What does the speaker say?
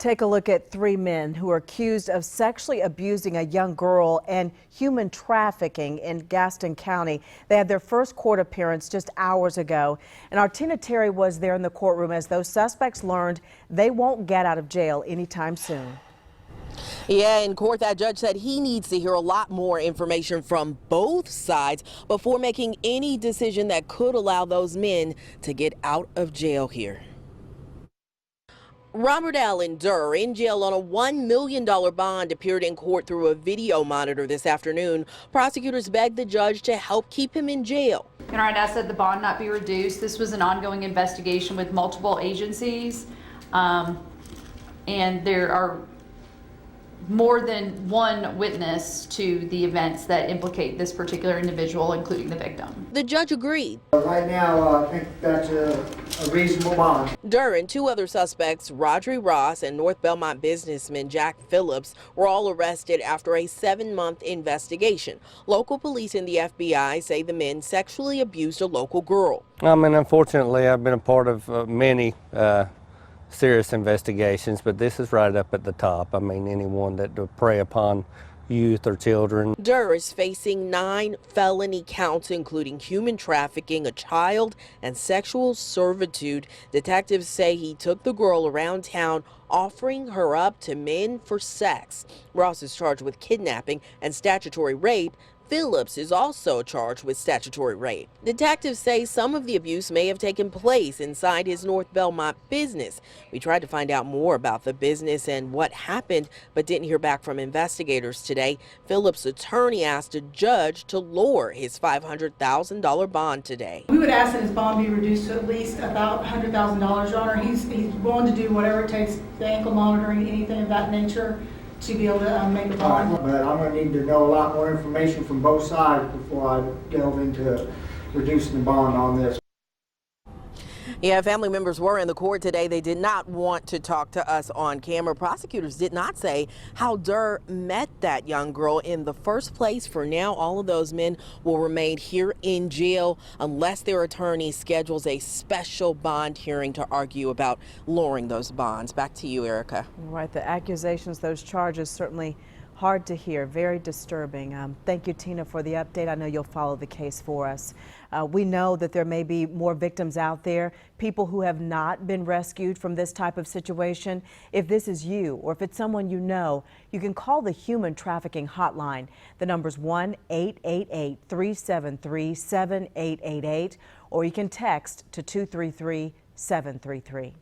Take a look at three men who are accused of sexually abusing a young girl and human trafficking in Gaston County. They had their first court appearance just hours ago, and our Tina Terry was there in the courtroom as those suspects learned they won't get out of jail anytime soon. Yeah, in court, that judge said he needs to hear a lot more information from both sides before making any decision that could allow those men to get out of jail here. Robert Allen Durr, in jail on a $1 million bond, appeared in court through a video monitor this afternoon. Prosecutors begged the judge to help keep him in jail. And I'd asked that the bond not be reduced. This was an ongoing investigation with multiple agencies, and there are more than one witness to the events that implicate this particular individual, including the victim. The judge agreed. Right now, I think that's a reasonable bond. Durr and two other suspects, Rodri Ross and North Belmont businessman Jack Phillips, were all arrested after a 7-month investigation. Local police and the FBI say the men sexually abused a local girl. I mean, unfortunately, I've been a part of many serious investigations, but this is right up at the top. I mean, anyone that would prey upon youth or children. Durr is facing 9 felony counts, including human trafficking, a child, and sexual servitude. Detectives say he took the girl around town, offering her up to men for sex. Ross is charged with kidnapping and statutory rape. Phillips is also charged with statutory rape. Detectives say some of the abuse may have taken place inside his North Belmont business. We tried to find out more about the business and what happened, but didn't hear back from investigators today. Phillips' attorney asked a judge to lower his $500,000 bond today. We would ask that his bond be reduced to at least about $100,000, Your Honor. He's willing to do whatever it takes, the ankle monitoring, anything of that nature, to be able to make a bond. But I'm going to need to know a lot more information from both sides before I delve into reducing the bond on this. Yeah, family members were in the court today. They did not want to talk to us on camera. Prosecutors did not say how Durr met that young girl in the first place. For now, all of those men will remain here in jail unless their attorney schedules a special bond hearing to argue about lowering those bonds. Back to you, Erica. Right, the accusations, those charges, certainly hard to hear, very disturbing. Thank you, Tina, for the update. I know you'll follow the case for us. We know that there may be more victims out there, people who have not been rescued from this type of situation. If this is you or if it's someone you know, you can call the human trafficking hotline. The number's 1-888-373-7888, or you can text to 233-733.